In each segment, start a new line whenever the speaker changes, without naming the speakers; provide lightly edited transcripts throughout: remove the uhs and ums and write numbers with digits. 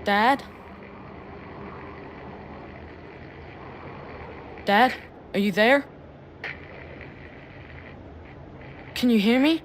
Dad? Dad? Are you there? Can you hear me?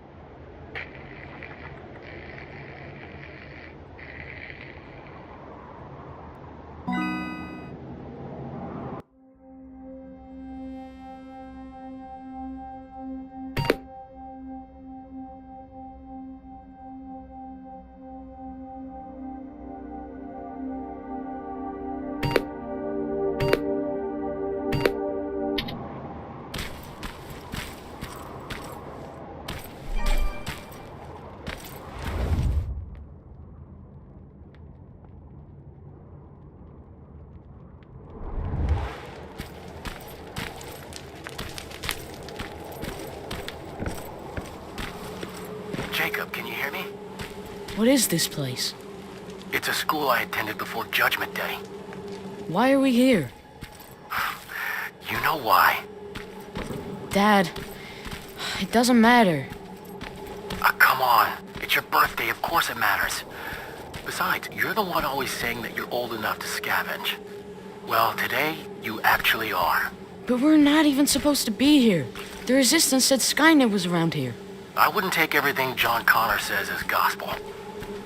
Jacob, can you hear me?
What is this place?
It's a school I attended before Judgment Day.
Why are we here?
You know why?
Dad, it doesn't matter.
Come on. It's your birthday, of course it matters. Besides, you're the one always saying that you're old enough to scavenge. Well, today, you actually are.
But we're not even supposed to be here. The Resistance said Skynet was around here.
I wouldn't take everything John Connor says as gospel.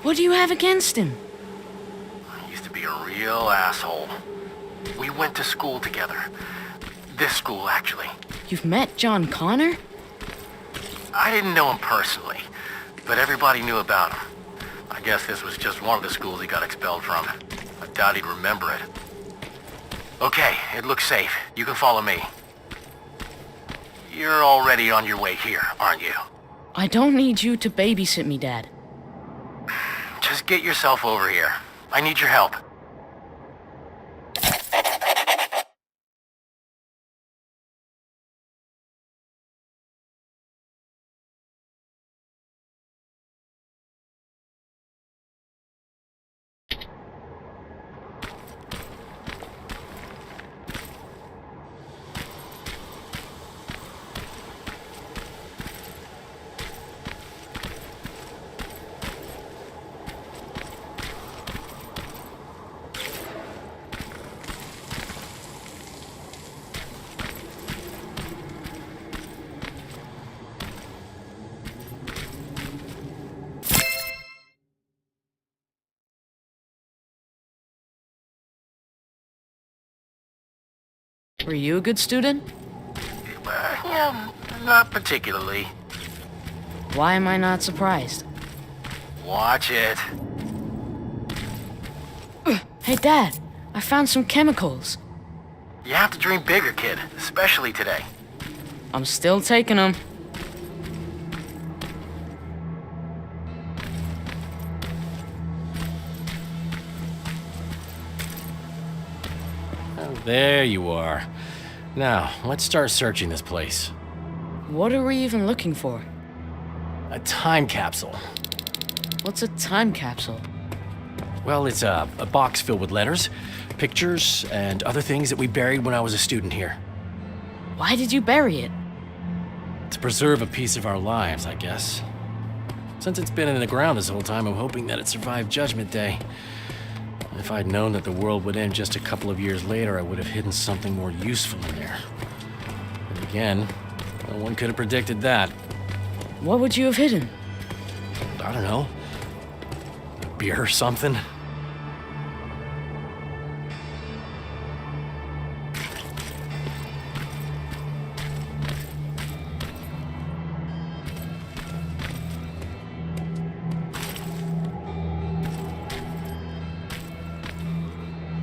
What do you have against him?
He used to be a real asshole. We went to school together. This school, actually.
You've met John Connor?
I didn't know him personally, but everybody knew about him. I guess this was just one of the schools he got expelled from. I doubt he'd remember it. Okay, it looks safe. You can follow me. You're already on your way here, aren't you?
I don't need you to babysit me, Dad.
Just get yourself over here. I need your help.
Were you a good student?
Yeah, not particularly.
Why am I not surprised?
Watch it.
Hey, Dad, I found some chemicals.
You have to dream bigger, kid, especially today.
I'm still taking them.
There you are. Now, let's start searching this place.
What are we even looking for?
A time capsule.
What's a time capsule?
Well, it's a box filled with letters, pictures, and other things that we buried when I was a student here.
Why did you bury it?
To preserve a piece of our lives, I guess. Since it's been in the ground this whole time, I'm hoping that it survived Judgment Day. If I'd known that the world would end just a couple of years later, I would have hidden something more useful in there. But again, no one could have predicted that.
What would you have hidden?
I don't know. A beer or something?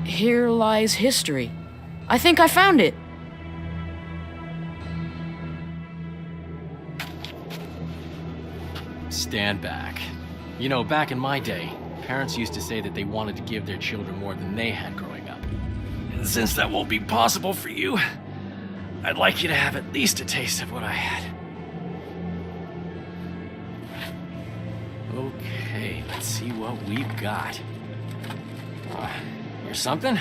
Here lies history. I think I found it.
Stand back. You know, back in my day, parents used to say that they wanted to give their children more than they had growing up. And since that won't be possible for you, I'd like you to have at least a taste of what I had. Okay, let's see what we've got. Here's something?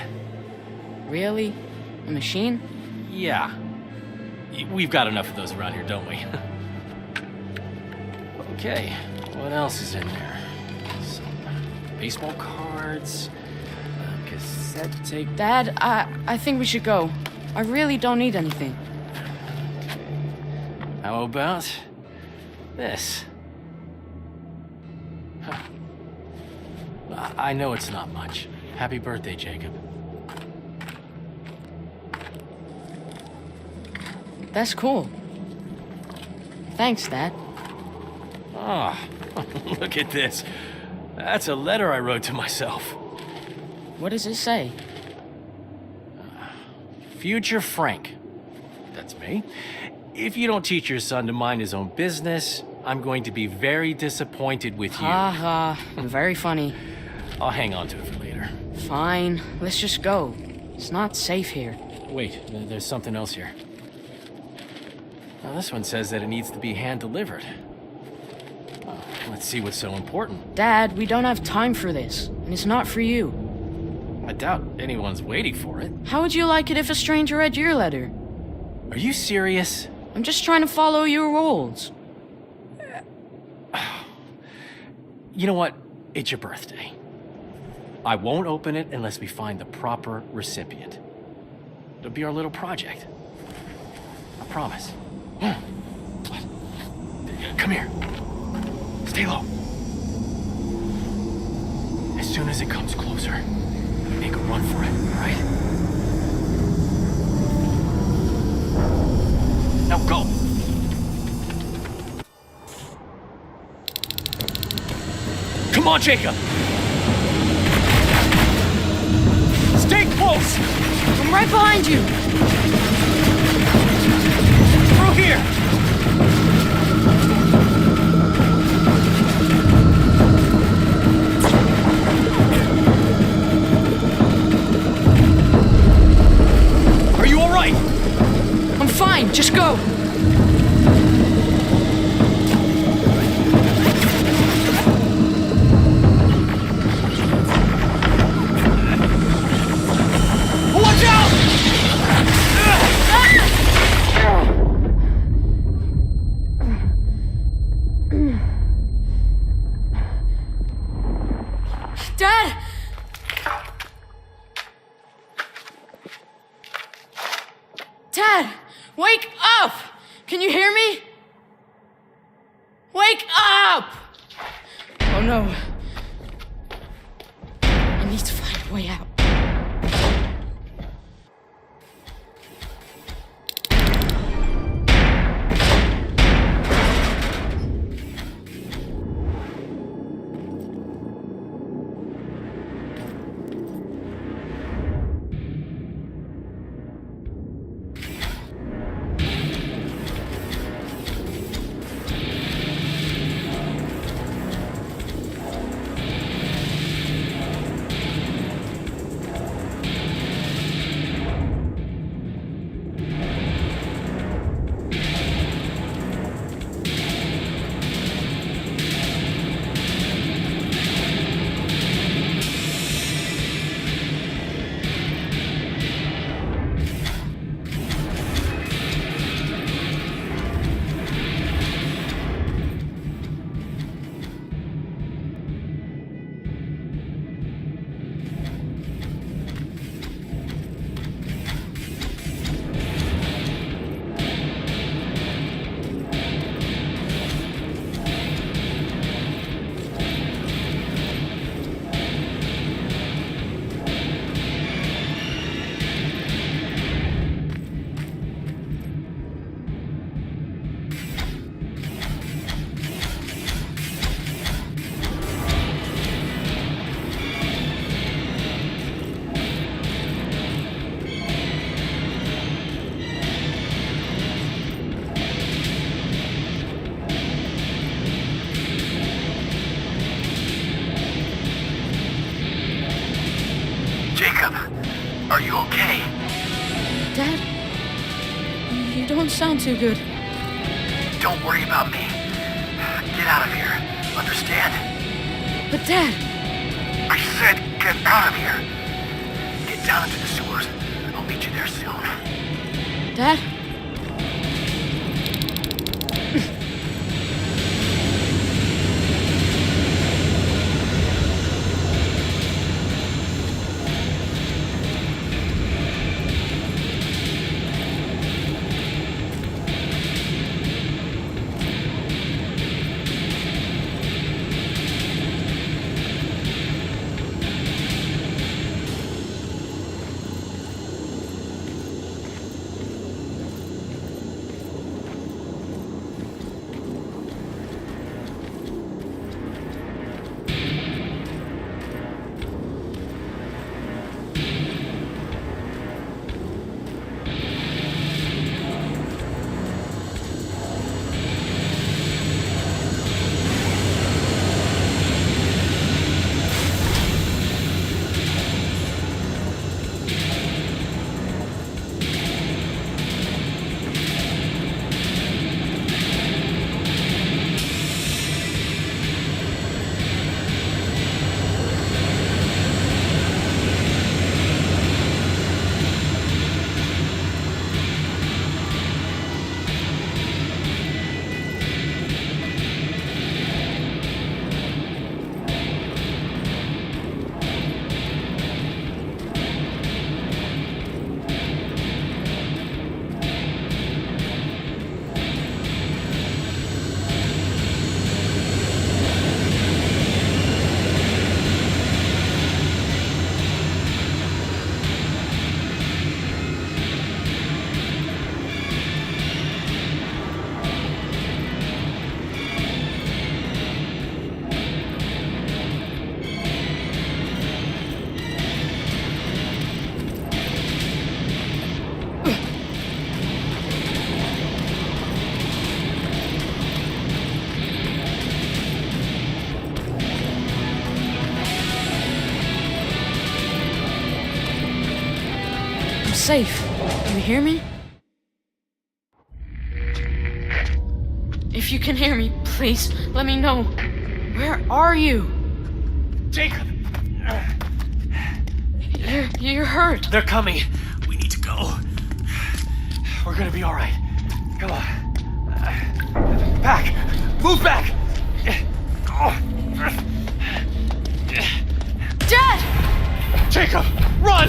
Really? A machine?
Yeah. We've got enough of those around here, don't we? Okay, what else is in there? Some baseball cards, Set, take...
Dad, I think we should go. I really don't need anything.
How about this? Huh. I know it's not much. Happy birthday, Jacob.
That's cool. Thanks, Dad.
Oh, look at this. That's a letter I wrote to myself.
What does it say?
Future Frank. That's me. If you don't teach your son to mind his own business, I'm going to be very disappointed with you.
Ha ha. Very funny.
I'll hang on to it for later.
Fine. Let's just go. It's not safe here.
Wait, there's something else here. Now, this one says that it needs to be hand-delivered. Let's see what's so important.
Dad, we don't have time for this. And it's not for you.
I doubt anyone's waiting for it.
How would you like it if a stranger read your letter?
Are you serious?
I'm just trying to follow your rules.
You know what? It's your birthday. I won't open it unless we find the proper recipient. It'll be our little project. I promise. Come here. Stay low. As soon as it comes closer, make a run for it, all right? Now go! Come on, Jacob! Stay close!
I'm right behind you!
Through here! Are you all right?
I'm fine, just go!
Watch out!
Dad! Dad! Wake up! Can you hear me? Wake up! Oh no. I need to find a way out.
Jacob, are you okay?
Dad? You don't sound too good.
Don't worry about me. Get out of here. Understand?
But Dad!
I said get out of here. Get down into the sewers. I'll meet you there soon.
Dad? safe. You hear me? If you can hear me, please, let me know. Where are you?
Jacob!
You're hurt.
They're coming. We need to go. We're gonna be alright. Come on. Back! Move back!
Dad!
Jacob! Run!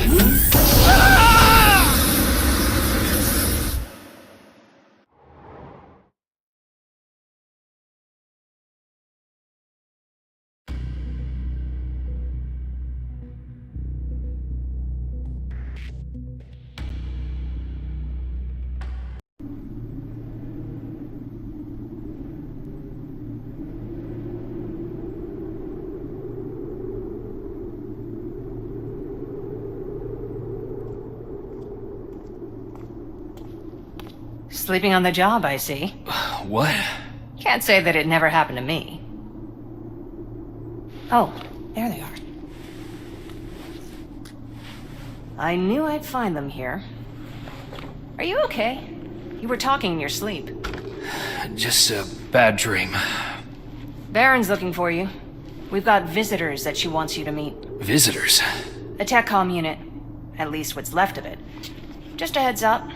Sleeping on the job, I see.
What?
Can't say that it never happened to me. Oh, there they are. I knew I'd find them here. Are you okay? You were talking in your sleep.
Just a bad dream.
Baron's looking for you. We've got visitors that she wants you to meet.
Visitors?
A tech comm unit. At least what's left of it. Just a heads up.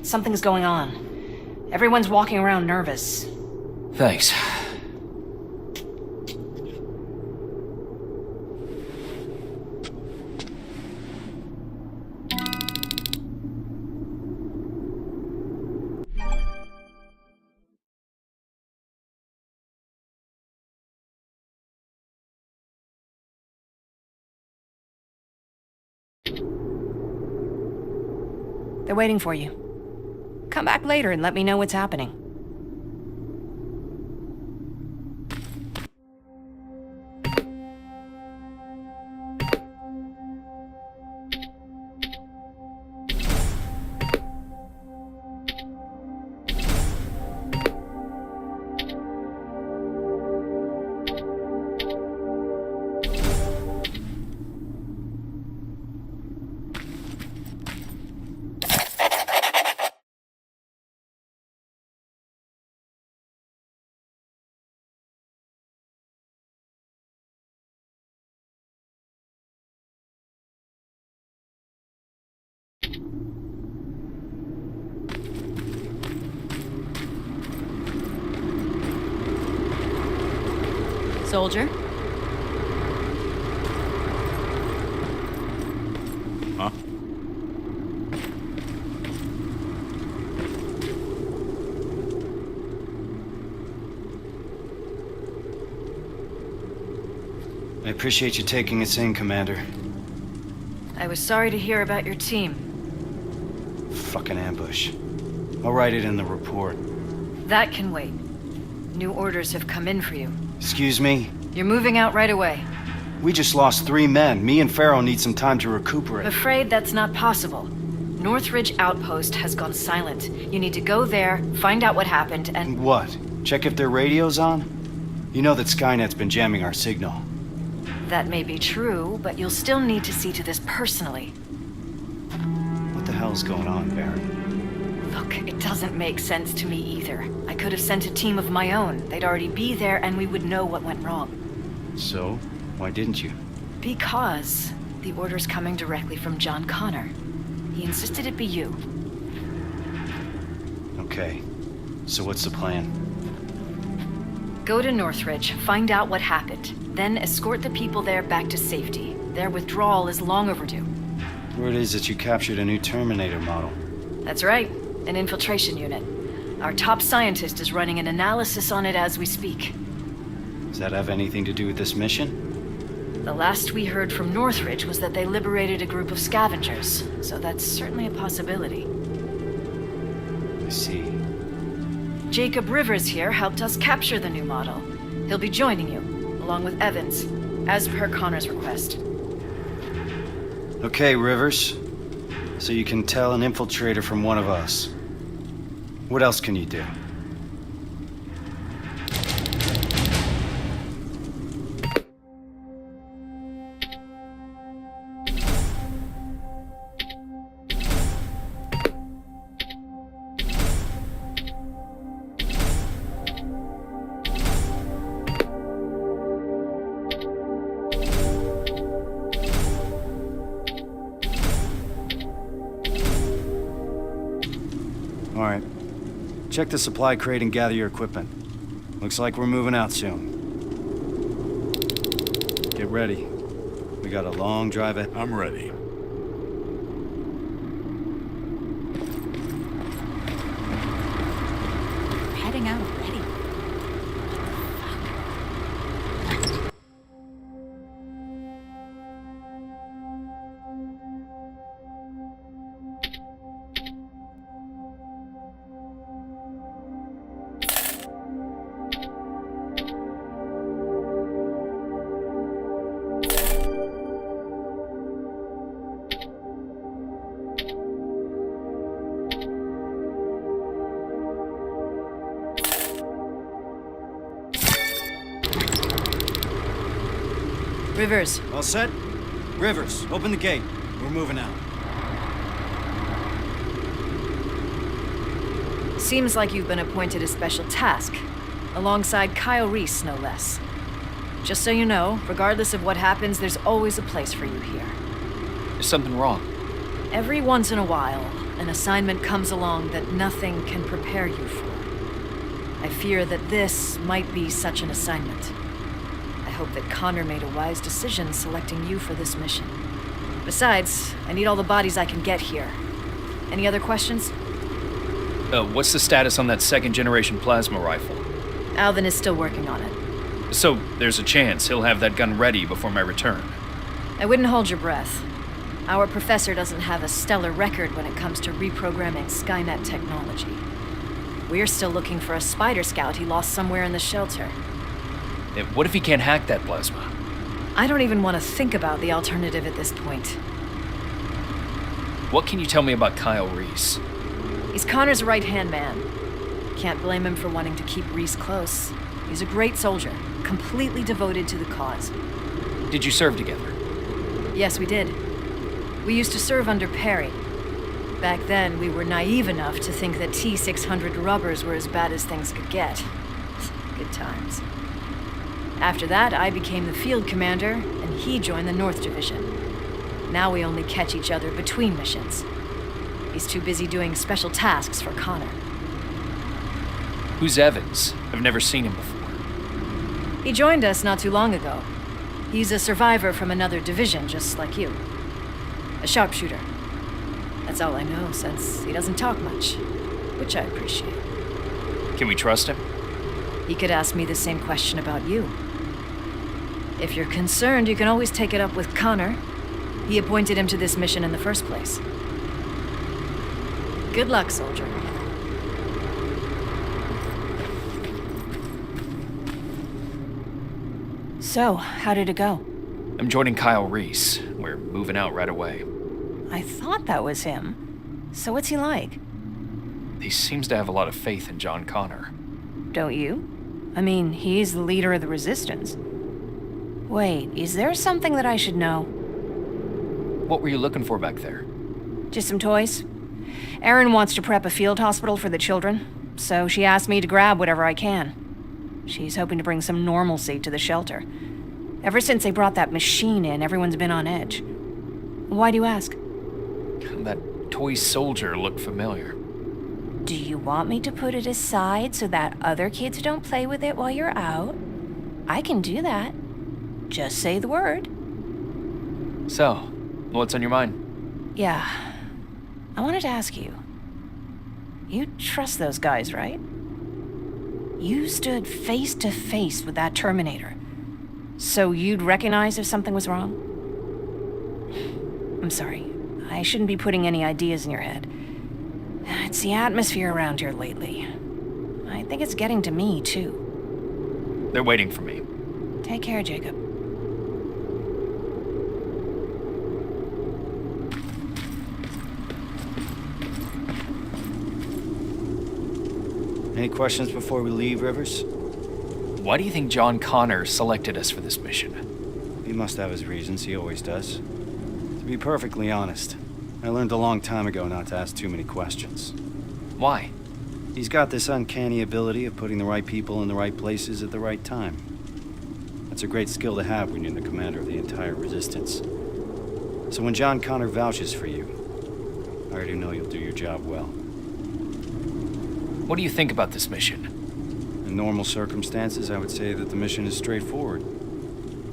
Something's going on. Everyone's walking around nervous.
Thanks.
They're waiting for you. Come back later and let me know what's happening.
Soldier?
Huh?
I appreciate you taking us in, Commander.
I was sorry to hear about your team.
Fucking ambush. I'll write it in the report.
That can wait. New orders have come in for you.
Excuse me?
You're moving out right away.
We just lost 3 men. Me and Pharaoh need some time to
I'm
recuperate.
afraid that's not possible. Northridge Outpost has gone silent. You need to go there, find out what happened, and...
What? Check if their radio's on? You know that Skynet's been jamming our signal.
That may be true, but you'll still need to see to this personally.
What the hell's going on, Baron?
Look, it doesn't make sense to me either. I could have sent a team of my own. They'd already be there and we would know what went wrong.
So, why didn't you?
Because the order's coming directly from John Connor. He insisted it be you.
Okay. So what's the plan?
Go to Northridge, find out what happened, then escort the people there back to safety. Their withdrawal is long overdue.
Word is that you captured a new Terminator model.
That's right, an infiltration unit. Our top scientist is running an analysis on it as we speak.
Does that have anything to do with this mission?
The last we heard from Northridge was that they liberated a group of scavengers, so that's certainly a possibility.
I see.
Jacob Rivers here helped us capture the new model. He'll be joining you, along with Evans, as per Connor's request.
Okay, Rivers. So you can tell an infiltrator from one of us. What else can you do? All right. Check the supply crate and gather your equipment. Looks like we're moving out soon. Get ready. We got a long drive ahead.
I'm ready.
Heading out already.
Rivers,
All set? Rivers, open the gate. We're moving out.
Seems like you've been appointed a special task, alongside Kyle Reese, no less. Just so you know, regardless of what happens, there's always a place for you here.
Is something wrong?
Every once in a while, an assignment comes along that nothing can prepare you for. I fear that this might be such an assignment. I hope that Connor made a wise decision selecting you for this mission. Besides, I need all the bodies I can get here. Any other questions?
What's the status on that second-generation plasma rifle?
Alvin is still working on it.
So, there's a chance he'll have that gun ready before my return.
I wouldn't hold your breath. Our professor doesn't have a stellar record when it comes to reprogramming Skynet technology. We're still looking for a spider scout he lost somewhere in the shelter.
What if he can't hack that plasma?
I don't even want to think about the alternative at this point.
What can you tell me about Kyle Reese?
He's Connor's right-hand man. Can't blame him for wanting to keep Reese close. He's a great soldier, completely devoted to the cause.
Did you serve together?
Yes, we did. We used to serve under Perry. Back then, we were naive enough to think that T-600 rubbers were as bad as things could get. Good times. After that, I became the field commander, and he joined the North Division. Now we only catch each other between missions. He's too busy doing special tasks for Connor.
Who's Evans? I've never seen him before.
He joined us not too long ago. He's a survivor from another division, just like you. A sharpshooter. That's all I know, since he doesn't talk much, which I appreciate.
Can we trust him?
He could ask me the same question about you. If you're concerned, you can always take it up with Connor. He appointed him to this mission in the first place. Good luck, soldier. So, how did it go?
I'm joining Kyle Reese. We're moving out right away.
I thought that was him. So what's he like?
He seems to have a lot of faith in John Connor.
Don't you? I mean, he's the leader of the Resistance. Wait, is there something that I should know?
What were you looking for back there?
Just some toys. Erin wants to prep a field hospital for the children, so she asked me to grab whatever I can. She's hoping to bring some normalcy to the shelter. Ever since they brought that machine in, everyone's been on edge. Why do you ask?
That toy soldier looked familiar.
Do you want me to put it aside so that other kids don't play with it while you're out? I can do that. Just say the word.
So, what's on your mind?
Yeah. I wanted to ask you. You trust those guys, right? You stood face to face with that Terminator. So you'd recognize if something was wrong? I'm sorry. I shouldn't be putting any ideas in your head. It's the atmosphere around here lately. I think it's getting to me, too.
They're waiting for me.
Take care, Jacob.
Any questions before we leave, Rivers?
Why do you think John Connor selected us for this mission?
He must have his reasons, he always does. To be perfectly honest, I learned a long time ago not to ask too many questions.
Why?
He's got this uncanny ability of putting the right people in the right places at the right time. That's a great skill to have when you're the commander of the entire Resistance. So when John Connor vouches for you, I already know you'll do your job well.
What do you think about this mission?
In normal circumstances, I would say that the mission is straightforward.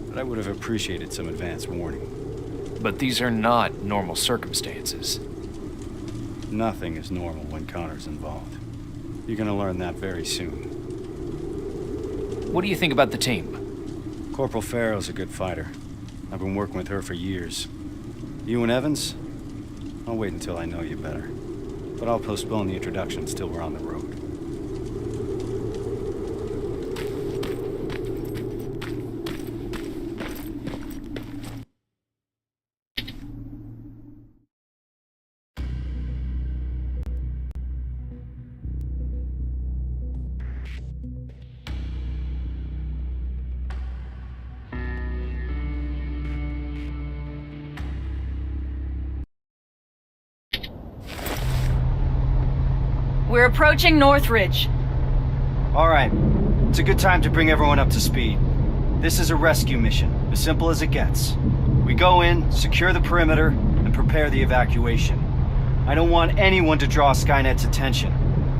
But I would have appreciated some advance warning.
But these are not normal circumstances.
Nothing is normal when Connor's involved. You're gonna learn that very soon.
What do you think about the team?
Corporal Farrow's a good fighter. I've been working with her for years. You and Evans? I'll wait until I know you better. But I'll postpone the introduction till we're on the road.
We're approaching Northridge.
All right. It's a good time to bring everyone up to speed. This is a rescue mission, as simple as it gets. We go in, secure the perimeter, and prepare the evacuation. I don't want anyone to draw Skynet's attention.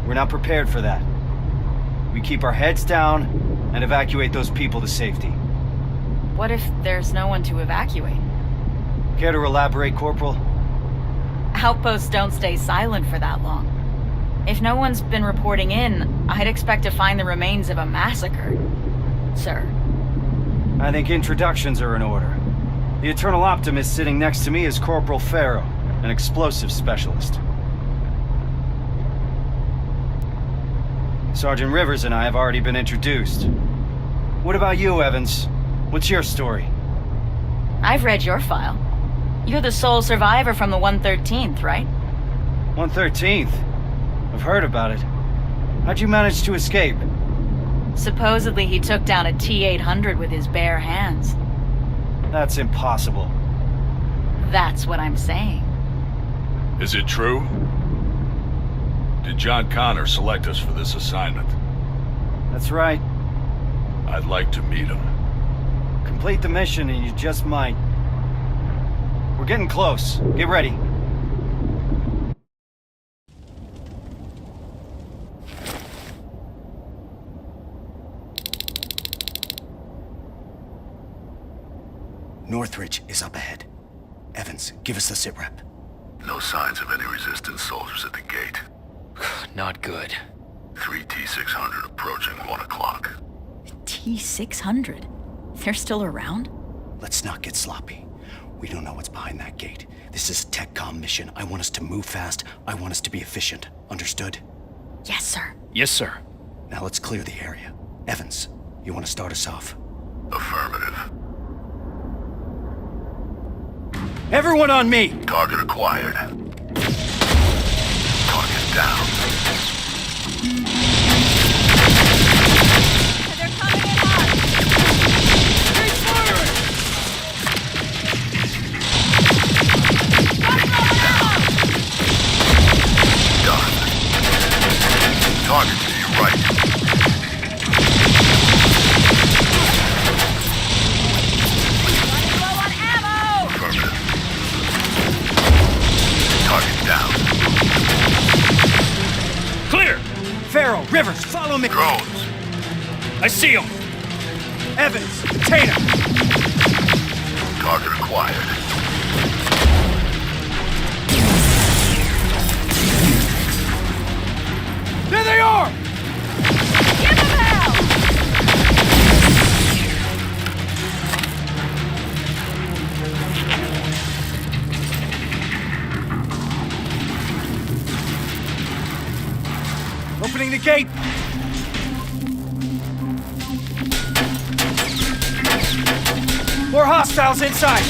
We're not prepared for that. We keep our heads down and evacuate those people to safety.
What if there's no one to evacuate?
Care to elaborate, Corporal?
Outposts don't stay silent for that long. If no one's been reporting in, I'd expect to find the remains of a massacre, sir.
I think introductions are in order. The Eternal Optimist sitting next to me is Corporal Farrow, an explosive specialist. Sergeant Rivers and I have already been introduced. What about you, Evans? What's your story?
I've read your file. You're the sole survivor from the 113th, right?
113th? I've heard about it. How'd you manage to escape?
Supposedly he took down a T-800 with his bare hands.
That's impossible.
That's what I'm saying.
Is it true? Did John Connor select us for this assignment?
That's right.
I'd like to meet him.
Complete the mission and you just might. We're getting close. Get ready.
Northridge is up ahead. Evans, give us the sitrep.
No signs of any resistance soldiers at the gate.
Not good.
3 T-600 approaching 1 o'clock.
T-600? They're still around?
Let's not get sloppy. We don't know what's behind that gate. This is a TechCom mission. I want us to move fast. I want us to be efficient. Understood?
Yes, sir.
Yes, sir.
Now let's clear the area. Evans, you want to start us off?
Affirmative.
Everyone on me!
Target acquired. Target down.
They're coming in hot!
Keep firing!
Done. Target to your right.
Low on ammo!
Affirmative. Target down.
Clear!
Farrow, Rivers, follow me!
Drones.
I see him!
Evans, Tatum!
Target acquired.
There they are!
Give them hell!
Opening the gate! More hostiles inside!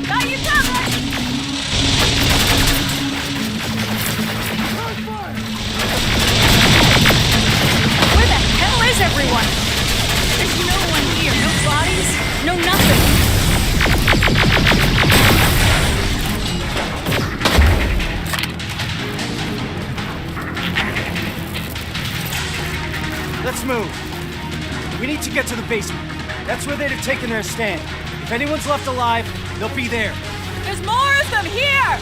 Got you covered! Where the hell is everyone? There's no one here. No bodies. No nothing.
Let's move. We need to get to the basement. That's where they'd have taken their stand. If anyone's left alive, they'll be there.
There's more of them here!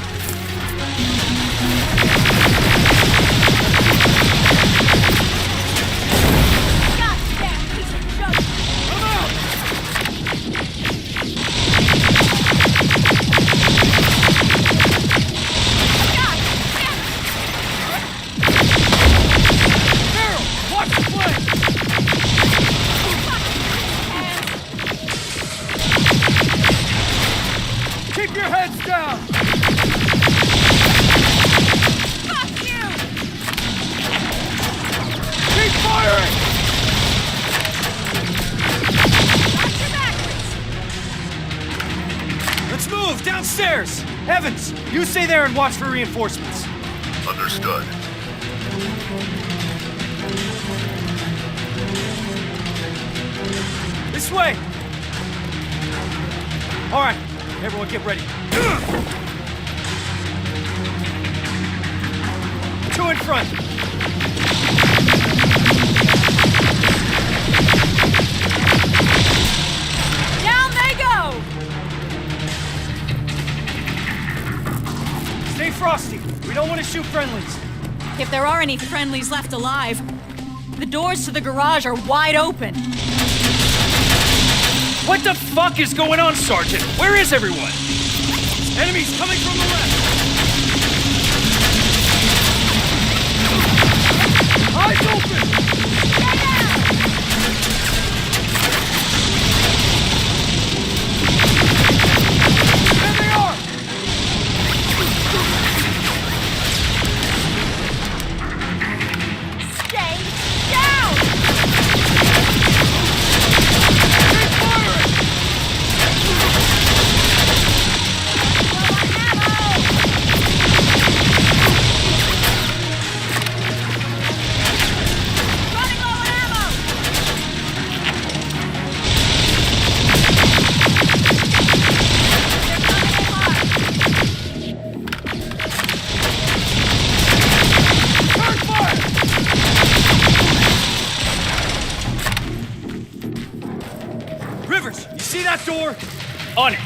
Evans, you stay there and watch for reinforcements.
Understood.
This way! All right, everyone get ready. Two in front.
Down they go!
Stay frosty. We don't want to shoot friendlies.
If there are any friendlies left alive, the doors to the garage are wide open.
What the fuck is going on, Sergeant? Where is everyone?
Enemies coming from the left. Eyes open!
Stay down!
There they are!
Stay down!
Keep firing!
Running low on ammo! They're coming in hard!
Turn fire! Rivers, you see that door?
On it.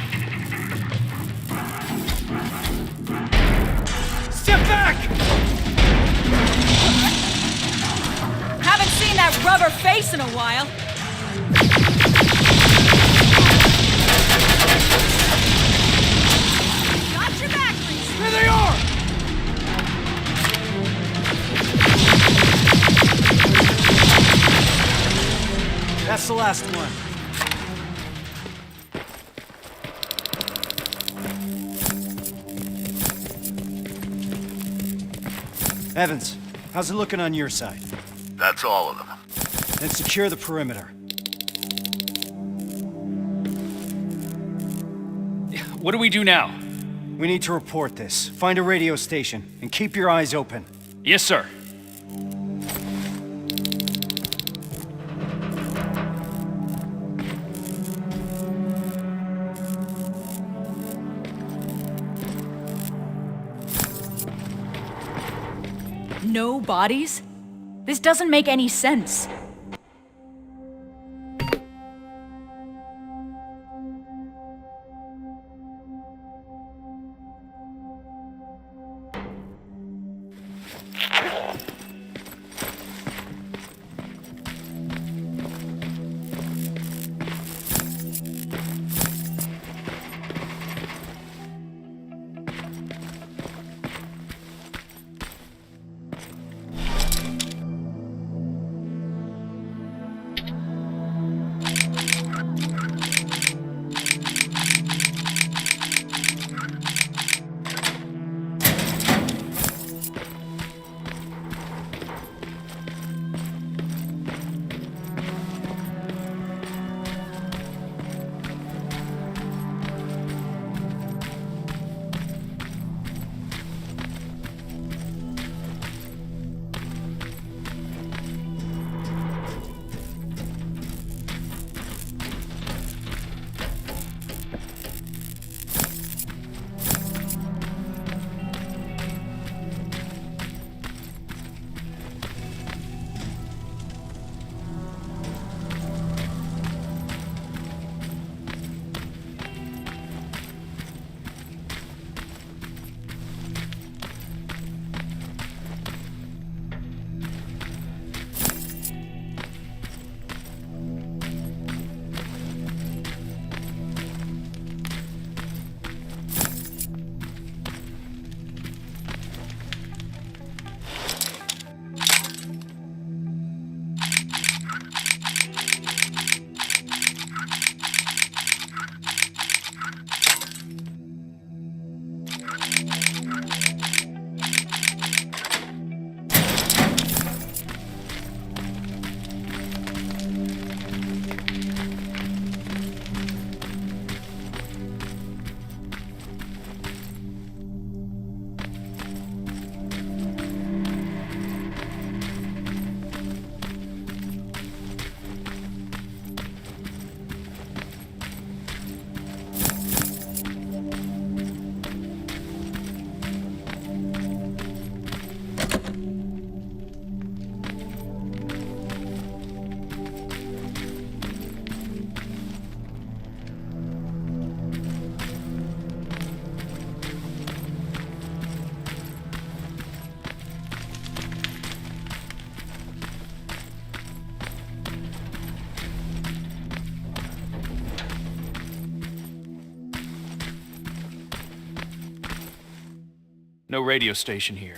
Step back!
Haven't seen that rubber face in a while. Got your back, Reese.
There they are! That's the last one. Evans, how's it looking on your side?
That's all of them.
Then secure the perimeter.
What do we do now?
We need to report this. Find a radio station, and keep your eyes open.
Yes, sir.
No bodies? This doesn't make any sense.
No radio station here.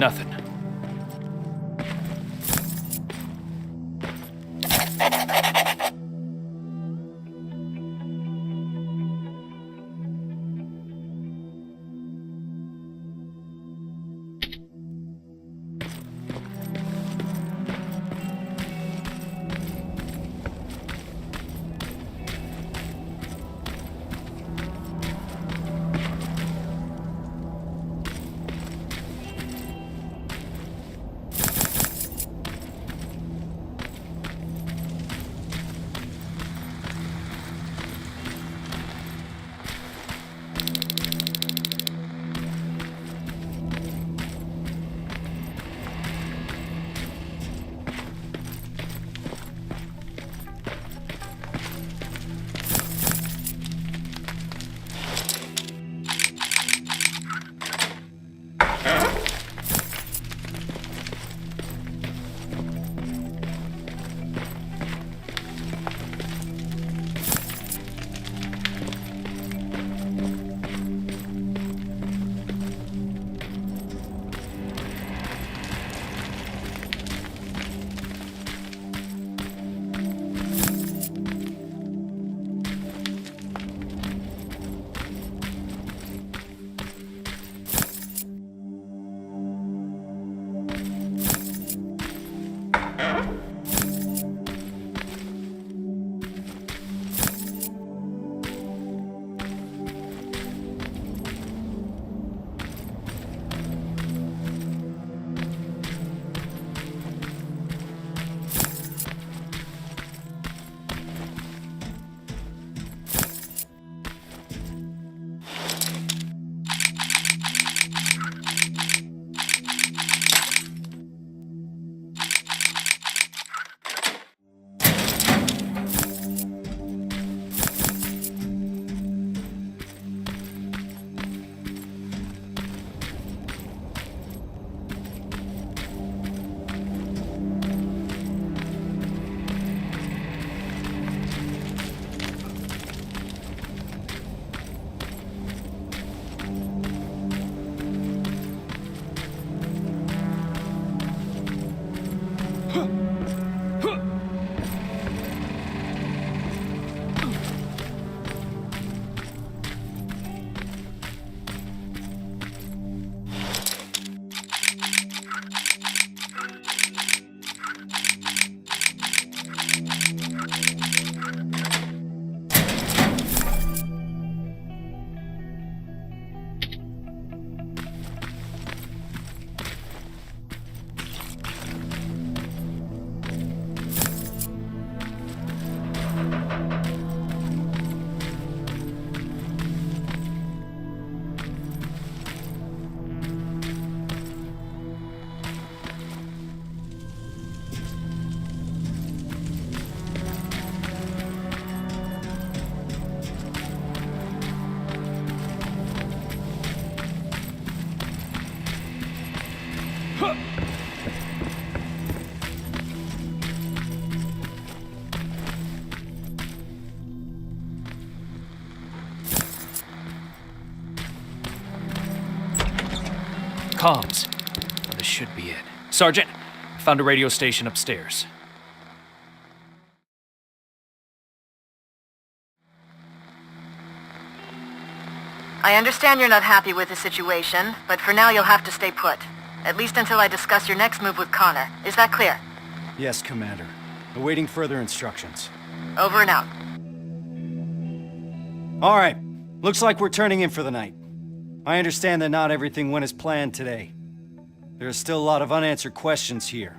Nothing. Comms. Well, this should be it. Sergeant, found a radio station upstairs.
I understand you're not happy with the situation, but for now you'll have to stay put. At least until I discuss your next move with Connor. Is that clear?
Yes, Commander. Awaiting further instructions.
Over and out.
All right. Looks like we're turning in for the night. I understand that not everything went as planned today. There are still a lot of unanswered questions here.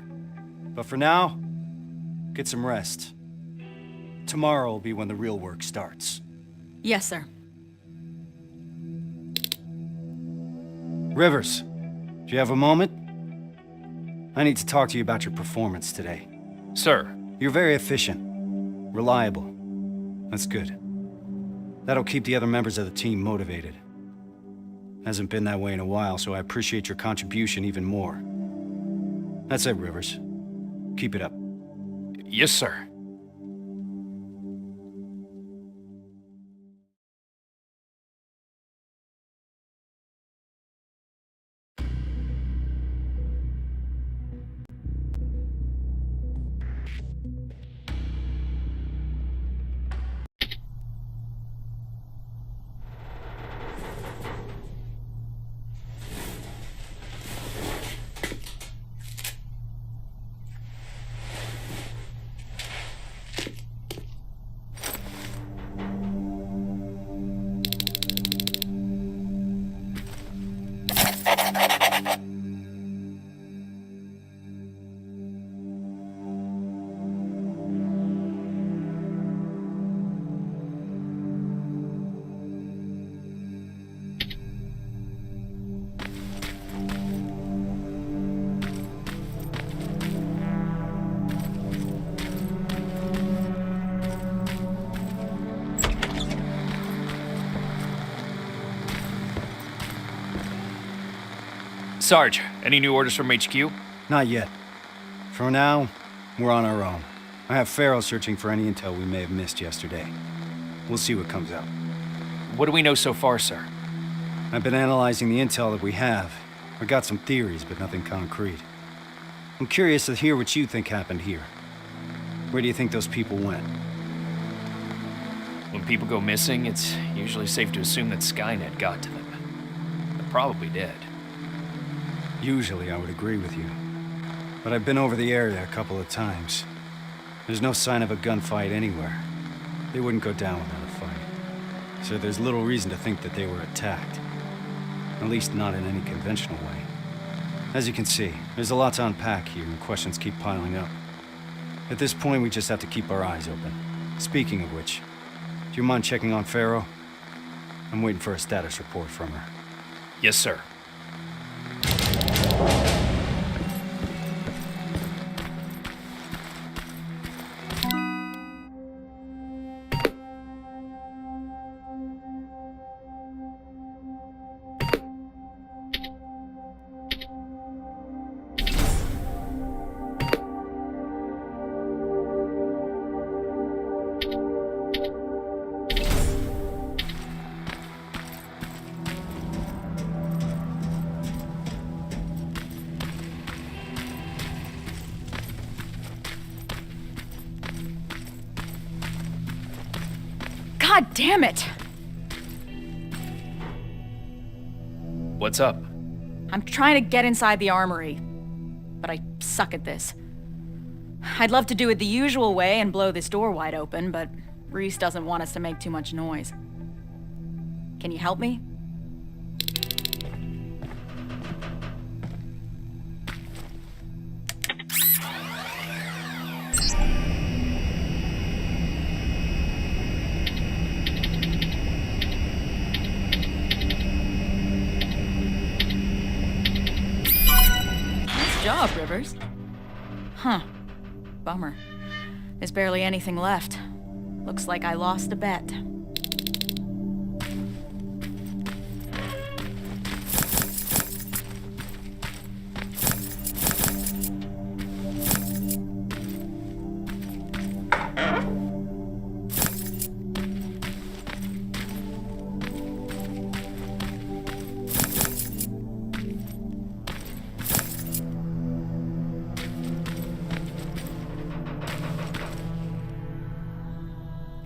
But for now, get some rest. Tomorrow will be when the real work starts.
Yes, sir.
Rivers, do you have a moment? I need to talk to you about your performance today.
Sir.
You're very efficient. Reliable. That's good. That'll keep the other members of the team motivated. Hasn't been that way in a while, so I appreciate your contribution even more. That's it, Rivers. Keep it up.
Yes, sir. Sarge, any new orders from HQ?
Not yet. For now, we're on our own. I have Farrell searching for any intel we may have missed yesterday. We'll see what comes out.
What do we know so far, sir?
I've been analyzing the intel that we have. I got some theories, but nothing concrete. I'm curious to hear what you think happened here. Where do you think those people went?
When people go missing, it's usually safe to assume that Skynet got to them. They're probably dead.
Usually, I would agree with you. But I've been over the area a couple of times. There's no sign of a gunfight anywhere. They wouldn't go down without a fight. So there's little reason to think that they were attacked. At least not in any conventional way. As you can see, there's a lot to unpack here, and questions keep piling up. At this point, we just have to keep our eyes open. Speaking of which, do you mind checking on Farrell? I'm waiting for a status report from her.
Yes, sir.
God damn it!
What's up?
I'm trying to get inside the armory, but I suck at this. I'd love to do it the usual way and blow this door wide open, but Reese doesn't want us to make too much noise. Can you help me? Nice job, Rivers. Huh. Bummer. There's barely anything left. Looks like I lost a bet.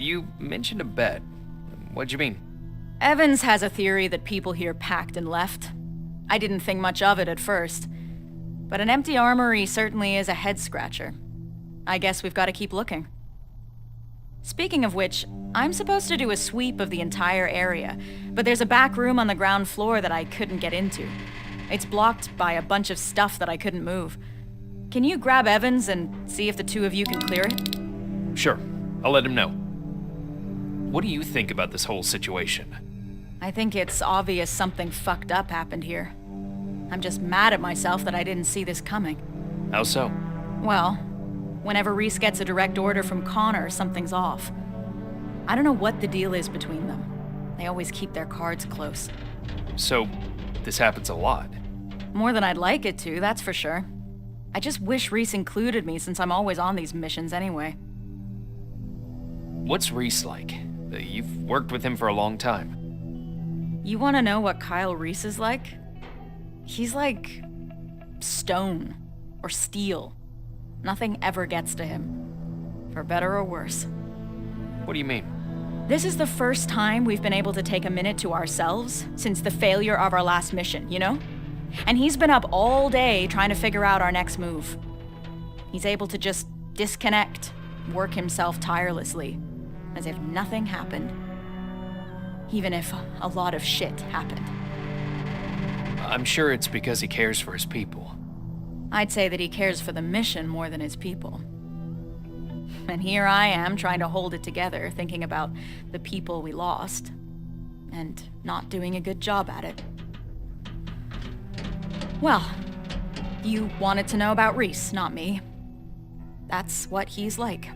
You mentioned a bet. What'd you mean?
Evans has a theory that people here packed and left. I didn't think much of it at first. But an empty armory certainly is a head-scratcher. I guess we've got to keep looking. Speaking of which, I'm supposed to do a sweep of the entire area, but there's a back room on the ground floor that I couldn't get into. It's blocked by a bunch of stuff that I couldn't move. Can you grab Evans and see if the two of you can clear it?
Sure, I'll let him know. What do you think about this whole situation?
I think it's obvious something fucked up happened here. I'm just mad at myself that I didn't see this coming.
How so?
Well, whenever Reese gets a direct order from Connor, something's off. I don't know what the deal is between them. They always keep their cards close.
So, this happens a lot.
More than I'd like it to, that's for sure. I just wish Reese included me since I'm always on these missions anyway.
What's Reese like? You've worked with him for a long time.
You want to know what Kyle Reese is like? He's like stone or steel. Nothing ever gets to him, for better or worse.
What do you mean?
This is the first time we've been able to take a minute to ourselves since the failure of our last mission, you know? And he's been up all day trying to figure out our next move. He's able to just disconnect, work himself tirelessly, as if nothing happened. Even if a lot of shit happened.
I'm sure it's because he cares for his people.
I'd say that he cares for the mission more than his people. And here I am trying to hold it together, thinking about the people we lost, and not doing a good job at it. Well, you wanted to know about Reese, not me. That's what he's like.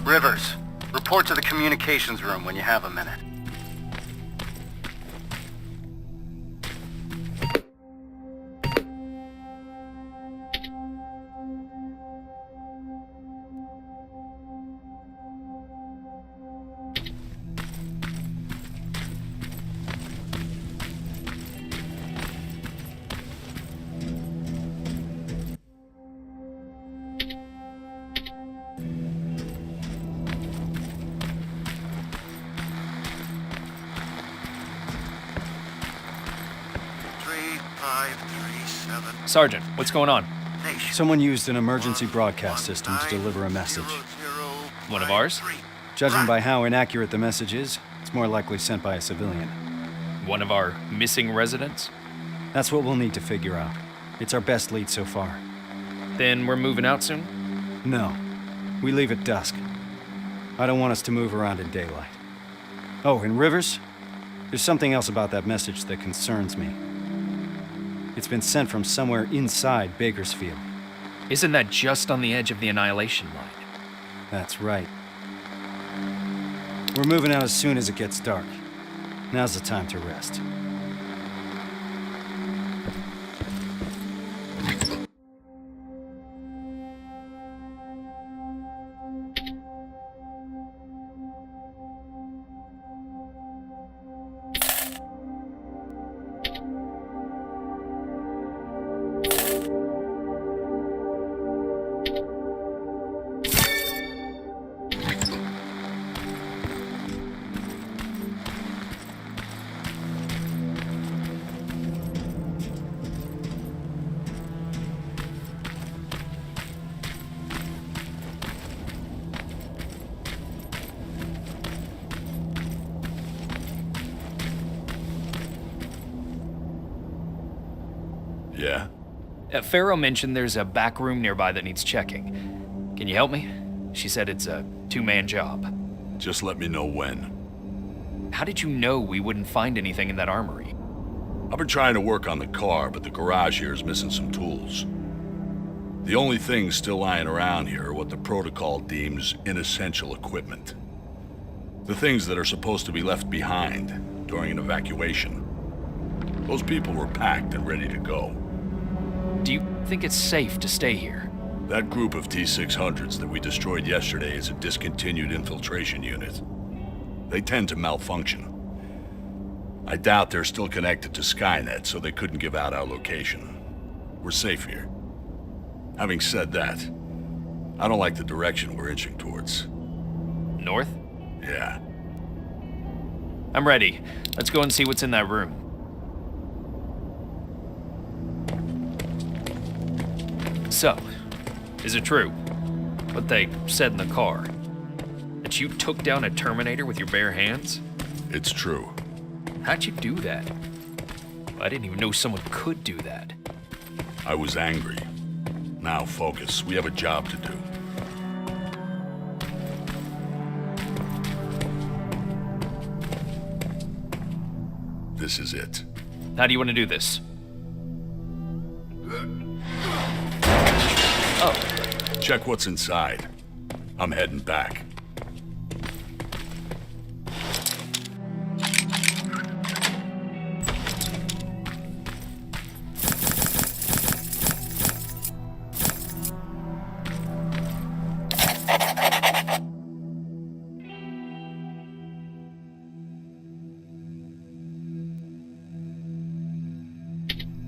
Rivers, report to the communications room when you have a minute.
Sergeant, what's going on?
Someone used an emergency broadcast system to deliver a message.
One of ours?
Judging by how inaccurate the message is, it's more likely sent by a civilian.
One of our missing residents?
That's what we'll need to figure out. It's our best lead so far.
Then we're moving out soon?
No. We leave at dusk. I don't want us to move around in daylight. Oh, and Rivers? There's something else about that message that concerns me. It's been sent from somewhere inside Bakersfield.
Isn't that just on the edge of the Annihilation line?
That's right. We're moving out as soon as it gets dark. Now's the time to rest.
Yeah?
Farrow mentioned there's a back room nearby that needs checking. Can you help me? She said it's a two-man job.
Just let me know when.
How did you know we wouldn't find anything in that armory?
I've been trying to work on the car, but the garage here is missing some tools. The only things still lying around here are what the protocol deems inessential equipment. The things that are supposed to be left behind during an evacuation. Those people were packed and ready to go.
Do you think it's safe to stay here?
That group of T-600s that we destroyed yesterday is a discontinued infiltration unit. They tend to malfunction. I doubt they're still connected to Skynet, so they couldn't give out our location. We're safe here. Having said that, I don't like the direction we're inching towards.
North?
Yeah.
I'm ready. Let's go and see what's in that room. So, is it true what they said in the car? That you took down a Terminator with your bare hands?
It's true.
How'd you do that? I didn't even know someone could do that.
I was angry. Now focus. We have a job to do. This is it.
How do you want to do this?
Check what's inside. I'm heading back.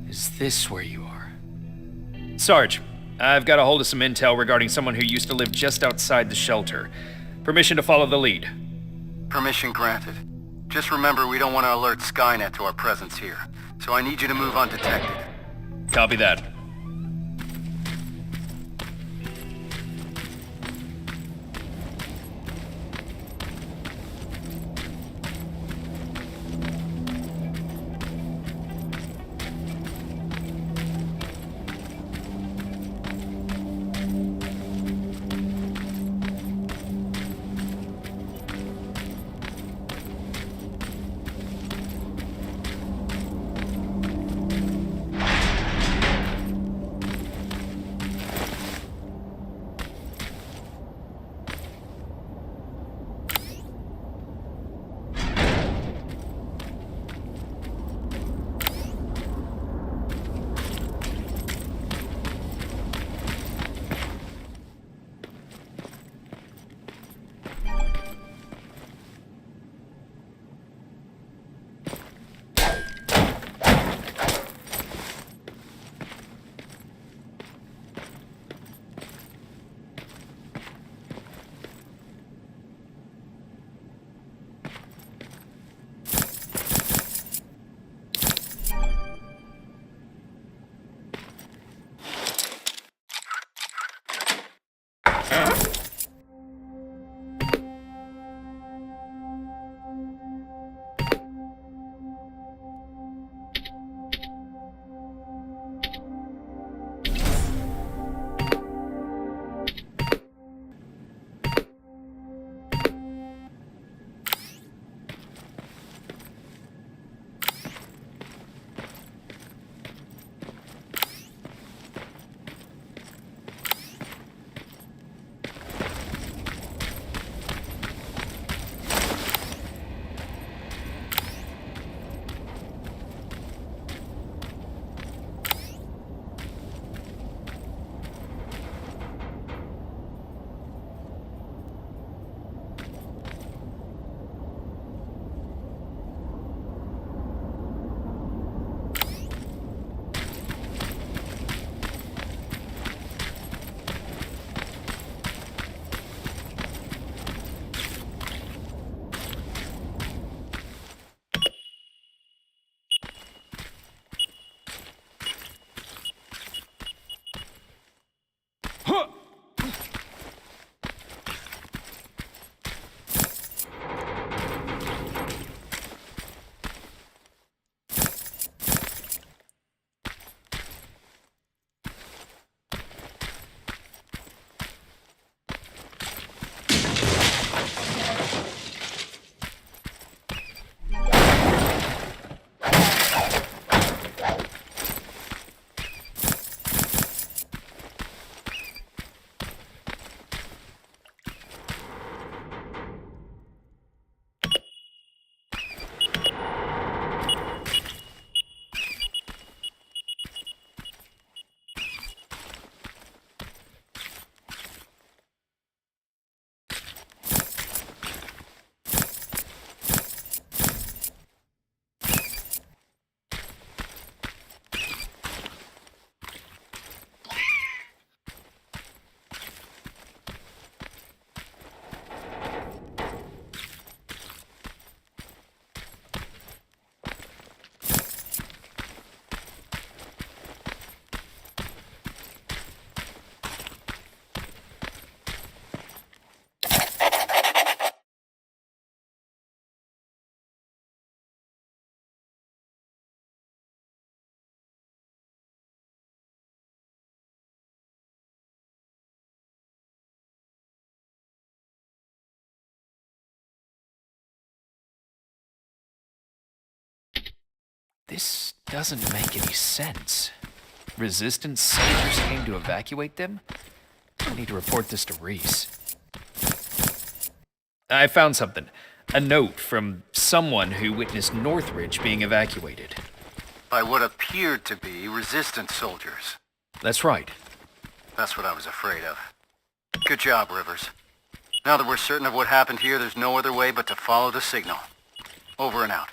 Is this where you are? Sarge, I've got a hold of some intel regarding someone who used to live just outside the shelter. Permission to follow the lead.
Permission granted. Just remember we don't want to alert Skynet to our presence here, so I need you to move undetected.
Copy that. This doesn't make any sense. Resistance soldiers came to evacuate them? I need to report this to Reese. I found something. A note from someone who witnessed Northridge being evacuated.
By what appeared to be resistance soldiers.
That's right.
That's what I was afraid of. Good job, Rivers. Now that we're certain of what happened here, there's no other way but to follow the signal. Over and out.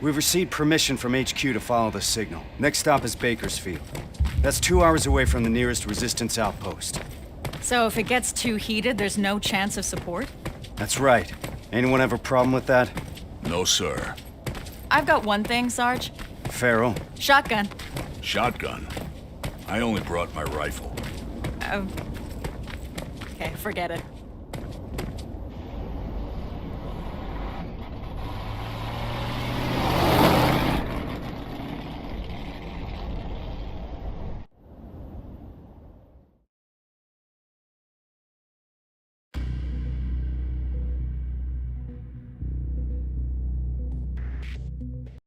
We've received permission from HQ to follow the signal. Next stop is Bakersfield. That's 2 hours away from the nearest resistance outpost.
So if it gets too heated, there's no chance of support?
That's right. Anyone have a problem with that?
No, sir.
I've got one thing, Sarge.
Farrell?
Shotgun.
Shotgun? I only brought my rifle.
Okay, forget it.